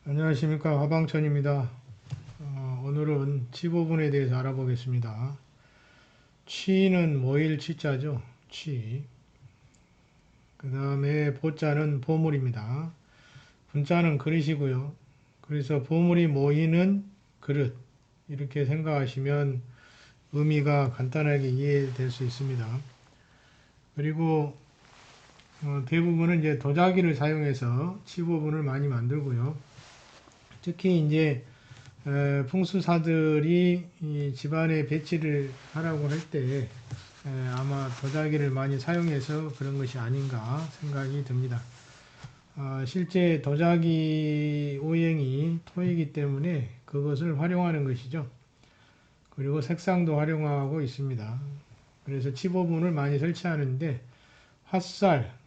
안녕하십니까, 화방천입니다. 오늘은 치부분에 대해서 알아보겠습니다. 치는 모일 치자죠. 치. 그 다음에 보자는 보물입니다. 분자는 그릇이고요. 그래서 보물이 모이는 그릇, 이렇게 생각하시면 의미가 간단하게 이해될 수 있습니다. 그리고 대부분은 이제 도자기를 사용해서 치부분을 많이 만들고요. 특히 이제 풍수사들이 이 집안에 배치를 하라고 할 때 아마 도자기를 많이 사용해서 그런 것이 아닌가 생각이 듭니다. 실제 도자기 오행이 토이기 때문에 그것을 활용하는 것이죠. 그리고 색상도 활용하고 있습니다. 그래서 치보분을 많이 설치하는데 화살,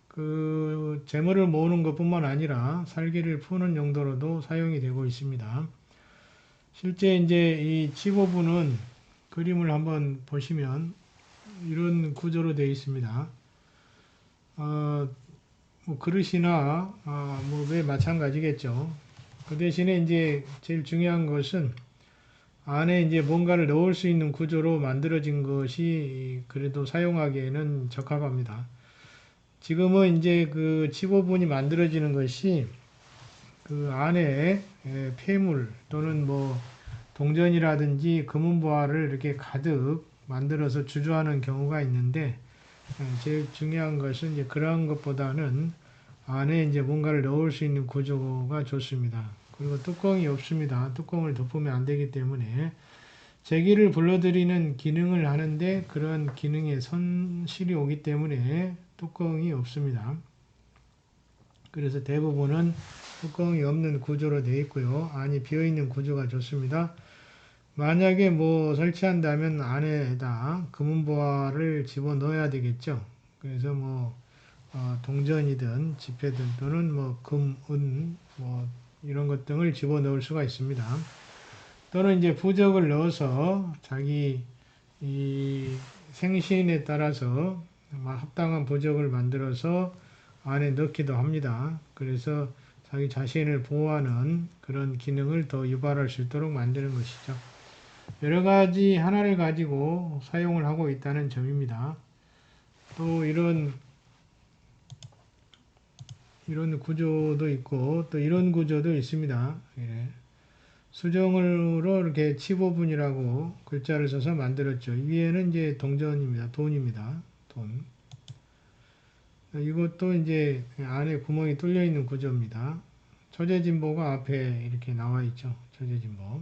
그 재물을 모으는 것뿐만 아니라 살기를 푸는 용도로도 사용이 되고 있습니다. 실제 이제 이 치보분은 그림을 한번 보시면 이런 구조로 되어 있습니다. 뭐 그릇이나 뭐왜 마찬가지겠죠. 그 대신에 이제 제일 중요한 것은 안에 이제 뭔가를 넣을 수 있는 구조로 만들어진 것이 그래도 사용하기에는 적합합니다. 지금은 이제 그 치보분이 만들어지는 것이 그 안에 폐물 또는 뭐 동전이라든지 금은보화를 이렇게 가득 만들어서 주조하는 경우가 있는데 제일 중요한 것은 이제 그런 것보다는 안에 이제 뭔가를 넣을 수 있는 구조가 좋습니다. 그리고 뚜껑이 없습니다. 뚜껑을 덮으면 안 되기 때문에 제기를 불러들이는 기능을 하는데 그런 기능에 손실이 오기 때문에 뚜껑이 없습니다. 그래서 대부분은 뚜껑이 없는 구조로 되어 있고요. 안이 비어있는 구조가 좋습니다. 만약에 뭐 설치한다면 안에다 금은보화를 집어넣어야 되겠죠. 그래서 뭐 동전이든 지폐든 또는 뭐 금, 은, 뭐 이런 것 등을 집어넣을 수가 있습니다. 또는 이제 부적을 넣어서 자기 이 생신에 따라서 합당한 부적을 만들어서 안에 넣기도 합니다. 그래서 자기 자신을 보호하는 그런 기능을 더 유발할 수 있도록 만드는 것이죠. 여러 가지 하나를 가지고 사용을 하고 있다는 점입니다. 또 이런 구조도 있고 또 이런 구조도 있습니다. 예. 수정으로 이렇게 치보분이라고 글자를 써서 만들었죠. 위에는 이제 동전입니다. 돈입니다. 돈. 이것도 이제 안에 구멍이 뚫려 있는 구조입니다. 초제진보가 앞에 이렇게 나와 있죠. 초제진보.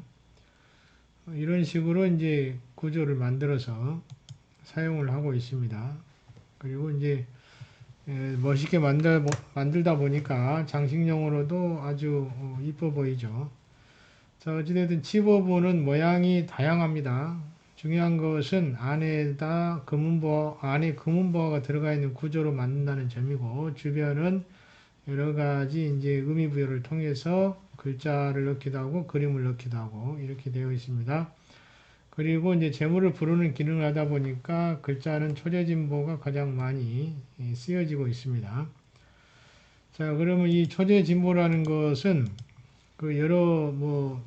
이런 식으로 이제 구조를 만들어서 사용을 하고 있습니다. 그리고 이제 멋있게 만들다 보니까 장식용으로도 아주 이뻐 보이죠. 자, 어찌됐든 치보부는 모양이 다양합니다. 중요한 것은 안에다 안에 금은보화가 들어가 있는 구조로 만든다는 점이고, 주변은 여러 가지 이제 의미부여를 통해서 글자를 넣기도 하고, 그림을 넣기도 하고, 이렇게 되어 있습니다. 그리고 이제 재물을 부르는 기능을 하다 보니까 글자는 초제진보가 가장 많이 쓰여지고 있습니다. 자, 그러면 이 초제진보라는 것은 그 여러 뭐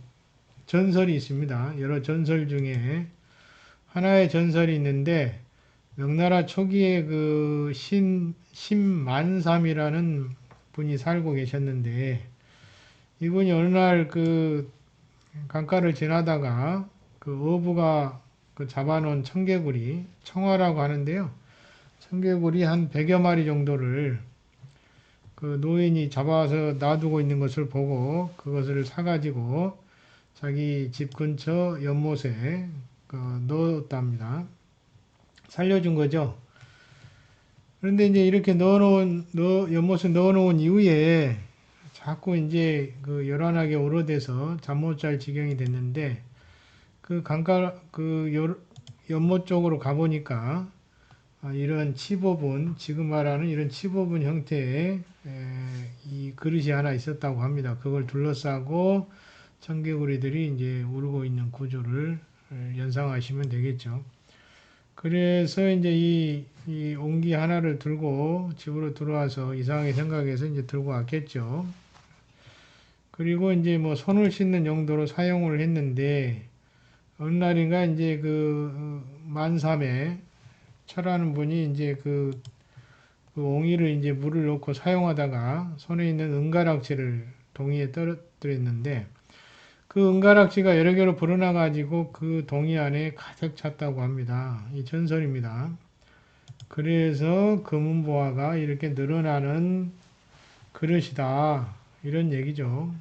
전설이 있습니다. 여러 전설 중에 하나의 전설이 있는데 명나라 초기에 그 신만삼이라는 분이 살고 계셨는데 이분이 어느 날 그 강가를 지나다가 그 어부가 그 잡아놓은 청개구리, 청화라고 하는데요. 청개구리 한 100여 마리 정도를 그 노인이 잡아서 놔두고 있는 것을 보고 그것을 사가지고 자기 집 근처 연못에 넣었답니다. 살려준 거죠. 그런데 이제 이렇게 연못에 넣어놓은 이후에 자꾸 이제 그 요란하게 오래돼서 잠 못 잘 지경이 됐는데 그 연못 쪽으로 가보니까 이런 치보분, 지금 말하는 이런 치보분 형태의 이 그릇이 하나 있었다고 합니다. 그걸 둘러싸고 청개구리들이 이제 울고 있는 구조를 연상하시면 되겠죠. 그래서 이제 이 옹기 하나를 들고 집으로 들어와서 이상하게 생각해서 이제 들고 왔겠죠. 그리고 이제 뭐 손을 씻는 용도로 사용을 했는데 어느 날인가 이제 그 만삼에 철하는 분이 이제 그 옹이를 이제 물을 넣고 사용하다가 손에 있는 은가락지를 동이에 떨어뜨렸는데 그 은가락지가 여러 개로 불어나 가지고 그 동이 안에 가득 찼다고 합니다. 이 전설입니다. 그래서 금은보화가 이렇게 늘어나는 그릇이다. 이런 얘기죠.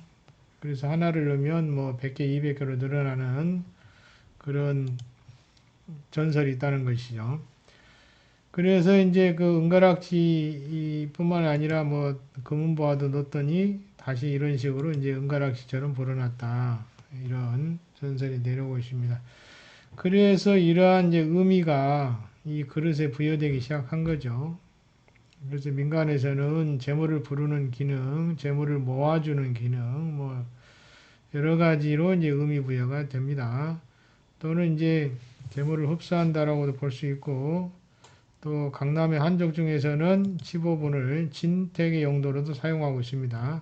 그래서 하나를 넣으면 뭐 100개, 200개로 늘어나는 그런 전설이 있다는 것이죠. 그래서 이제 그 은가락지 뿐만 아니라 뭐 금은보화도 넣었더니 다시 이런 식으로 이제 은가락지처럼 불어났다. 이런 전설이 내려오고 있습니다. 그래서 이러한 이제 의미가 이 그릇에 부여되기 시작한 거죠. 그래서 민간에서는 재물을 부르는 기능, 재물을 모아주는 기능, 뭐 여러 가지로 이제 의미 부여가 됩니다. 또는 이제 재물을 흡수한다라고도 볼 수 있고, 또 강남의 한족 중에서는 15분을 진택의 용도로도 사용하고 있습니다.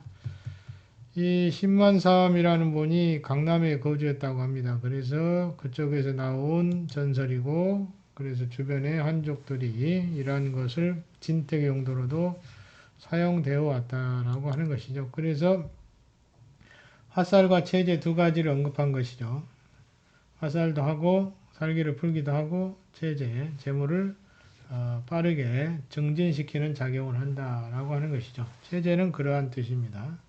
이 신만사암이라는 분이 강남에 거주했다고 합니다. 그래서 그쪽에서 나온 전설이고, 그래서 주변의 한족들이 이러한 것을 진택의 용도로도 사용되어 왔다라고 하는 것이죠. 그래서 화살과 체제 두 가지를 언급한 것이죠. 화살도 하고 살기를 풀기도 하고 체제, 재물을 빠르게 증진시키는 작용을 한다라고 하는 것이죠. 체제는 그러한 뜻입니다.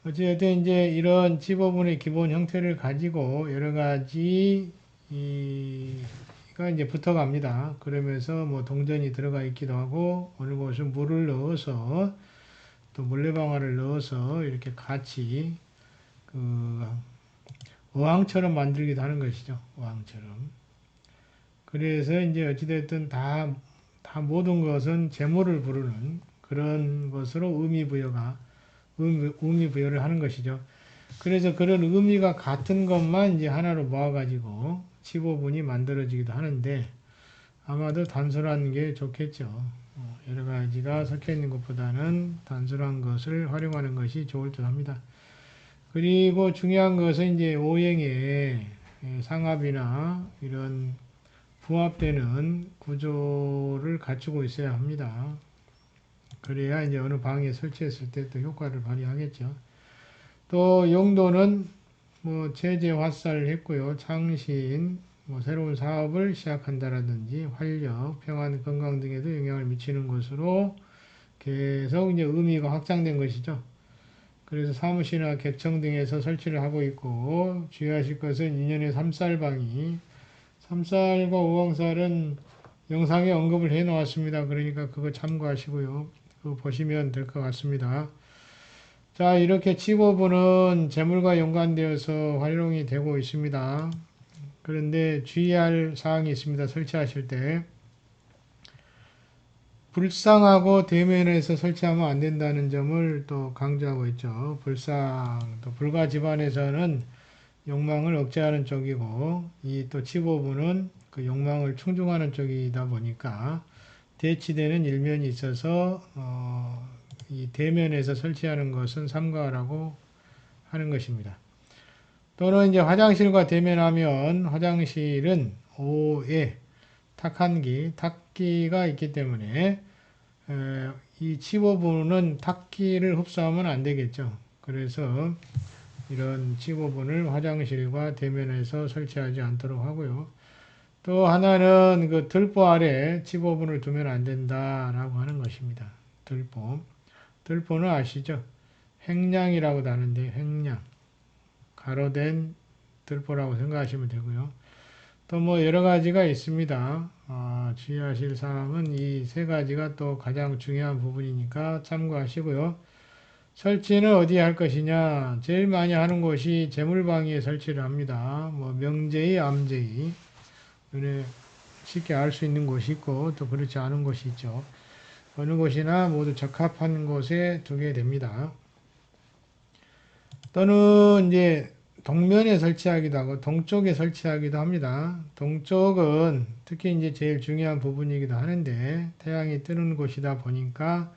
어쨌든 이제 이런 15분의 기본 형태를 가지고 여러 가지 가 이제 붙어갑니다. 그러면서 뭐 동전이 들어가 있기도 하고 어느 곳은 물을 넣어서 또 물레방아를 넣어서 이렇게 같이 그 어항처럼 만들기도 하는 것이죠. 어항처럼. 그래서 이제 어찌됐든 다 모든 것은 재물을 부르는 그런 것으로 의미 부여를 하는 것이죠. 그래서 그런 의미가 같은 것만 이제 하나로 모아가지고 15분이 만들어지기도 하는데 아마도 단순한 게 좋겠죠. 여러 가지가 섞여 있는 것보다는 단순한 것을 활용하는 것이 좋을 듯 합니다. 그리고 중요한 것은 이제 오행의 상합이나 이런 부합되는 구조를 갖추고 있어야 합니다. 그래야 이제 어느 방에 설치했을 때 또 효과를 발휘하겠죠. 또 용도는 뭐 제재 활사를 했고요. 창신, 뭐 새로운 사업을 시작한다라든지 활력, 평안, 건강 등에도 영향을 미치는 것으로 계속 이제 의미가 확장된 것이죠. 그래서 사무실이나 객청 등에서 설치를 하고 있고 주의하실 것은 인연의 삼살방이 삼살과 오왕살은 영상에 언급을 해 놓았습니다. 그러니까 그거 참고하시고요. 그거 보시면 될 것 같습니다. 자, 이렇게 칩오브는 재물과 연관되어서 활용이 되고 있습니다. 그런데 주의할 사항이 있습니다. 설치하실 때. 불상하고 대면에서 설치하면 안 된다는 점을 또 강조하고 있죠. 불상, 또 불가 집안에서는 욕망을 억제하는 쪽이고, 이 또 칩오브는 그 욕망을 충족하는 쪽이다 보니까 대치되는 일면이 있어서, 이 대면에서 설치하는 것은 삼가라고 하는 것입니다. 또는 이제 화장실과 대면하면 화장실은 오에 탁한기, 탁기가 있기 때문에 이 칩오븐은 탁기를 흡수하면 안 되겠죠. 그래서 이런 칩오븐을 화장실과 대면에서 설치하지 않도록 하고요. 또 하나는 그 들보 아래 칩오븐을 두면 안 된다라고 하는 것입니다. 들보. 들보는 아시죠? 횡량이라고도 하는데 횡량. 가로된 들보라고 생각하시면 되고요. 또 뭐 여러 가지가 있습니다. 주의하실 사항은 이 세 가지가 또 가장 중요한 부분이니까 참고하시고요. 설치는 어디에 할 것이냐? 제일 많이 하는 곳이 재물방위에 설치를 합니다. 뭐 명제의, 암제의. 눈에 쉽게 알 수 있는 곳이 있고 또 그렇지 않은 곳이 있죠. 어느 곳이나 모두 적합한 곳에 두게 됩니다. 또는 이제 동면에 설치하기도 하고 동쪽에 설치하기도 합니다. 동쪽은 특히 이제 제일 중요한 부분이기도 하는데 태양이 뜨는 곳이다 보니까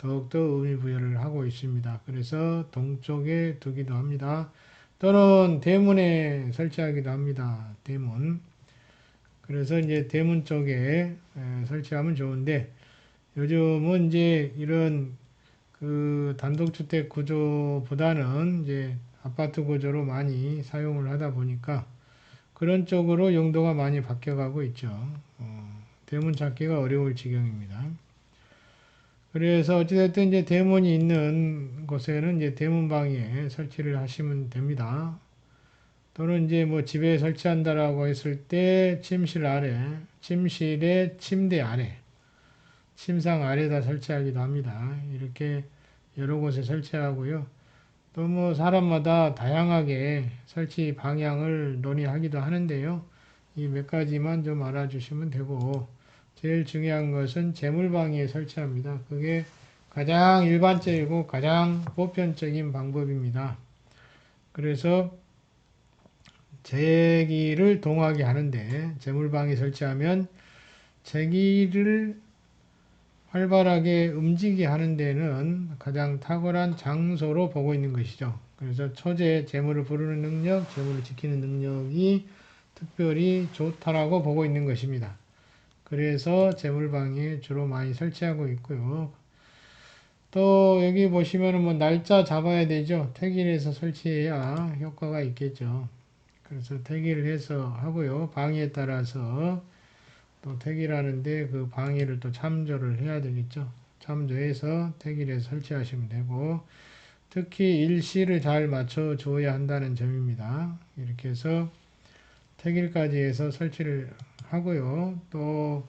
더욱더 의미 부여를 하고 있습니다. 그래서 동쪽에 두기도 합니다. 또는 대문에 설치하기도 합니다. 대문. 그래서 이제 대문 쪽에 설치하면 좋은데 요즘은 이제 이런 그 단독주택 구조보다는 이제 아파트 구조로 많이 사용을 하다 보니까 그런 쪽으로 용도가 많이 바뀌어가고 있죠. 대문 찾기가 어려울 지경입니다. 그래서 어찌됐든 이제 대문이 있는 곳에는 이제 대문방에 설치를 하시면 됩니다. 또는 이제 뭐 집에 설치한다라고 했을 때 침실 아래, 침실의 침대 아래, 침상 아래다 설치하기도 합니다. 이렇게 여러 곳에 설치하고요. 또 뭐 사람마다 다양하게 설치 방향을 논의하기도 하는데요. 이 몇 가지만 좀 알아주시면 되고, 제일 중요한 것은 재물방에 설치합니다. 그게 가장 일반적이고 가장 보편적인 방법입니다. 그래서 제기를 동하게 하는데 재물방에 설치하면 제기를 활발하게 움직이게 하는 데는 가장 탁월한 장소로 보고 있는 것이죠. 그래서 초재 재물을 부르는 능력, 재물을 지키는 능력이 특별히 좋다라고 보고 있는 것입니다. 그래서 재물방에 주로 많이 설치하고 있고요. 또 여기 보시면은 뭐 날짜 잡아야 되죠. 택일해서 설치해야 효과가 있겠죠. 그래서 택일을 해서 하고요. 방에 따라서 또 택일하는데 그 방해를 또 참조를 해야 되겠죠. 참조해서 택일에 설치하시면 되고 특히 일시를 잘 맞춰 줘야 한다는 점입니다. 이렇게 해서 택일까지 해서 설치를 하고요. 또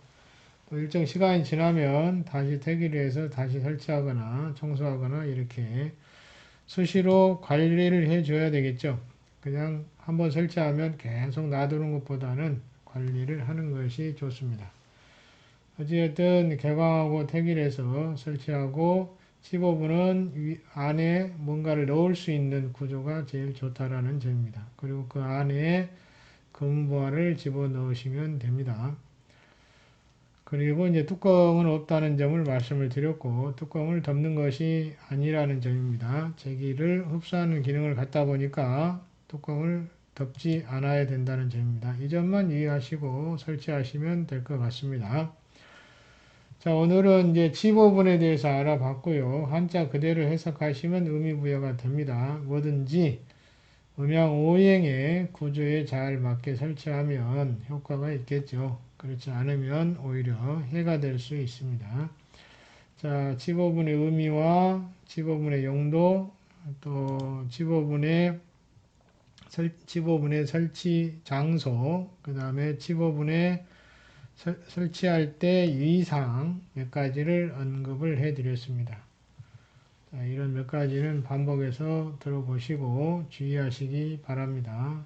일정 시간이 지나면 다시 택일을 해서 다시 설치하거나 청소하거나 이렇게 수시로 관리를 해줘야 되겠죠. 그냥 한번 설치하면 계속 놔두는 것보다는 관리를 하는 것이 좋습니다. 어찌됐든 개방하고 택일해서 설치하고 15분은 안에 뭔가를 넣을 수 있는 구조가 제일 좋다라는 점입니다. 그리고 그 안에 검은보화를 집어넣으시면 됩니다. 그리고 이제 뚜껑은 없다는 점을 말씀을 드렸고 뚜껑을 덮는 것이 아니라는 점입니다. 제기를 흡수하는 기능을 갖다 보니까 뚜껑을 덮지 않아야 된다는 점입니다. 이 점만 유의하시고 설치하시면 될 것 같습니다. 자, 오늘은 이제 치보분에 대해서 알아봤고요. 한자 그대로 해석하시면 의미부여가 됩니다. 뭐든지 음양 오행의 구조에 잘 맞게 설치하면 효과가 있겠죠. 그렇지 않으면 오히려 해가 될 수 있습니다. 자, 치보분의 의미와 치보분의 용도, 또 치보분의 설치 장소, 그 다음에 치보분의 설치할 때 유의사항 몇 가지를 언급을 해 드렸습니다. 자, 이런 몇 가지는 반복해서 들어보시고 주의하시기 바랍니다.